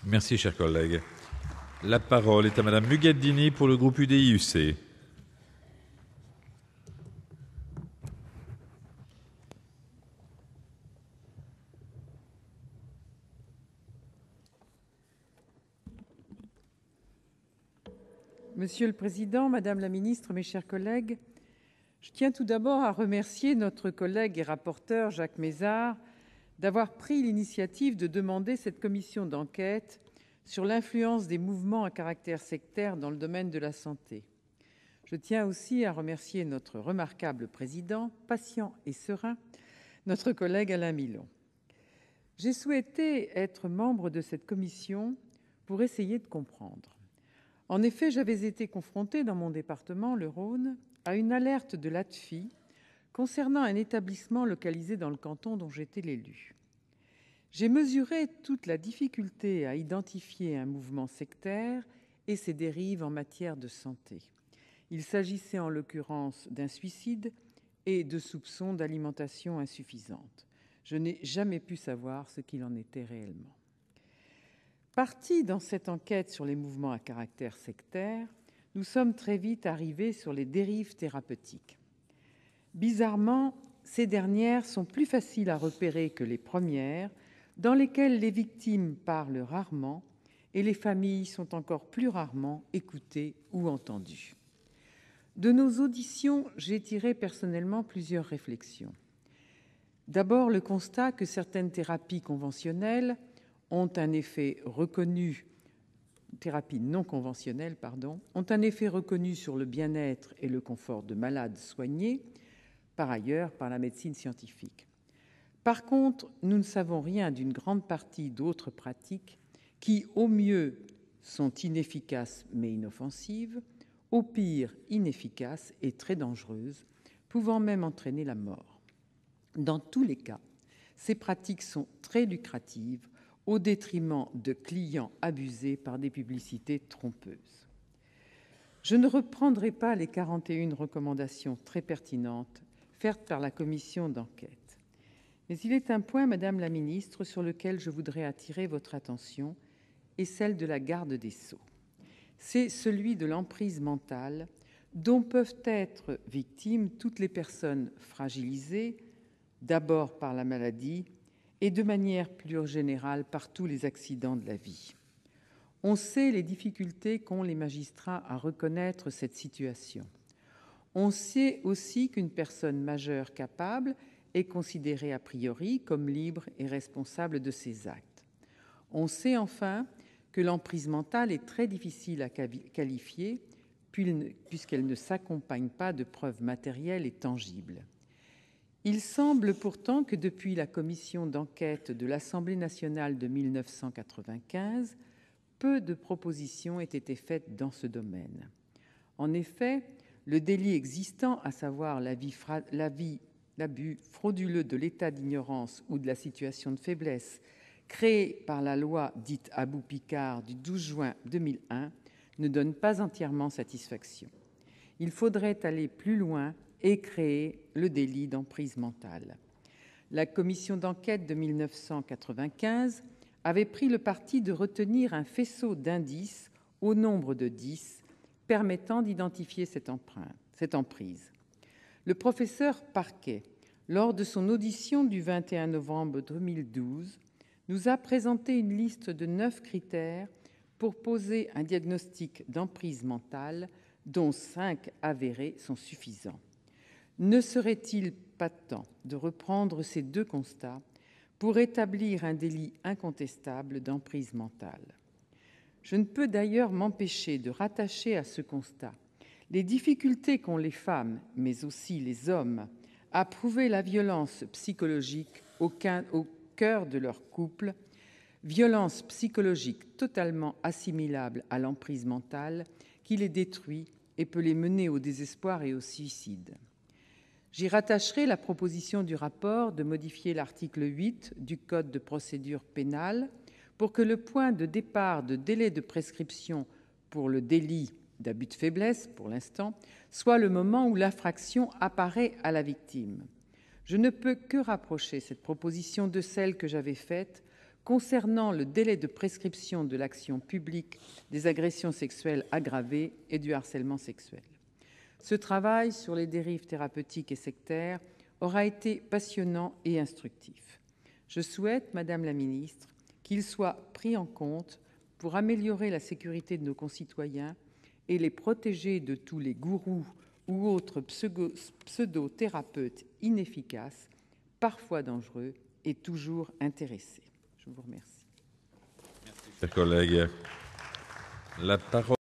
Merci, cher collègue. La parole est à Madame Mugaddini pour le groupe UDI-UC. Monsieur le Président, Madame la Ministre, mes chers collègues, je tiens tout d'abord à remercier notre collègue et rapporteur Jacques Mézard d'avoir pris l'initiative de demander cette commission d'enquête sur l'influence des mouvements à caractère sectaire dans le domaine de la santé. Je tiens aussi à remercier notre remarquable président, patient et serein, notre collègue Alain Milon. J'ai souhaité être membre de cette commission pour essayer de comprendre. En effet, j'avais été confrontée dans mon département, le Rhône, à une alerte de l'ATFI concernant un établissement localisé dans le canton dont j'étais l'élu. J'ai mesuré toute la difficulté à identifier un mouvement sectaire et ses dérives en matière de santé. Il s'agissait en l'occurrence d'un suicide et de soupçons d'alimentation insuffisante. Je n'ai jamais pu savoir ce qu'il en était réellement. Partis dans cette enquête sur les mouvements à caractère sectaire, nous sommes très vite arrivés sur les dérives thérapeutiques. Bizarrement, ces dernières sont plus faciles à repérer que les premières, dans lesquelles les victimes parlent rarement et les familles sont encore plus rarement écoutées ou entendues. De nos auditions, j'ai tiré personnellement plusieurs réflexions. D'abord, le constat que certaines thérapies conventionnelles ont un effet reconnu, thérapie non conventionnelle, ont un effet reconnu sur le bien-être et le confort de malades soignés, par ailleurs par la médecine scientifique. Par contre, nous ne savons rien d'une grande partie d'autres pratiques qui, au mieux, sont inefficaces mais inoffensives, au pire, inefficaces et très dangereuses, pouvant même entraîner la mort. Dans tous les cas, ces pratiques sont très lucratives, au détriment de clients abusés par des publicités trompeuses. Je ne reprendrai pas les 41 recommandations très pertinentes faites par la commission d'enquête. Mais il est un point, Madame la Ministre, sur lequel je voudrais attirer votre attention et celle de la garde des Sceaux. C'est celui de l'emprise mentale dont peuvent être victimes toutes les personnes fragilisées, d'abord par la maladie, et de manière plus générale par tous les accidents de la vie. On sait les difficultés qu'ont les magistrats à reconnaître cette situation. On sait aussi qu'une personne majeure capable est considérée a priori comme libre et responsable de ses actes. On sait enfin que l'emprise mentale est très difficile à qualifier puisqu'elle ne s'accompagne pas de preuves matérielles et tangibles. Il semble pourtant que depuis la commission d'enquête de l'Assemblée nationale de 1995, peu de propositions aient été faites dans ce domaine. En effet, le délit existant, à savoir l'abus frauduleux de l'état d'ignorance ou de la situation de faiblesse, créé par la loi dite Abou-Picard du 12 juin 2001, ne donne pas entièrement satisfaction. Il faudrait aller plus loin et créer le délit d'emprise mentale. La commission d'enquête de 1995 avait pris le parti de retenir un faisceau d'indices au nombre de 10 permettant d'identifier cette emprise. Le professeur Parquet, lors de son audition du 21 novembre 2012, nous a présenté une liste de 9 critères pour poser un diagnostic d'emprise mentale, dont 5 avérés sont suffisants. Ne serait-il pas temps de reprendre ces 2 constats pour établir un délit incontestable d'emprise mentale? Je ne peux d'ailleurs m'empêcher de rattacher à ce constat les difficultés qu'ont les femmes, mais aussi les hommes, à prouver la violence psychologique au cœur de leur couple, violence psychologique totalement assimilable à l'emprise mentale qui les détruit et peut les mener au désespoir et au suicide. J'y rattacherai la proposition du rapport de modifier l'article 8 du Code de procédure pénale pour que le point de départ de délai de prescription pour le délit d'abus de faiblesse, pour l'instant, soit le moment où l'infraction apparaît à la victime. Je ne peux que rapprocher cette proposition de celle que j'avais faite concernant le délai de prescription de l'action publique des agressions sexuelles aggravées et du harcèlement sexuel. Ce travail sur les dérives thérapeutiques et sectaires aura été passionnant et instructif. Je souhaite, Madame la Ministre, qu'il soit pris en compte pour améliorer la sécurité de nos concitoyens et les protéger de tous les gourous ou autres pseudo-thérapeutes inefficaces, parfois dangereux et toujours intéressés. Je vous remercie. Merci, chers collègues. La parole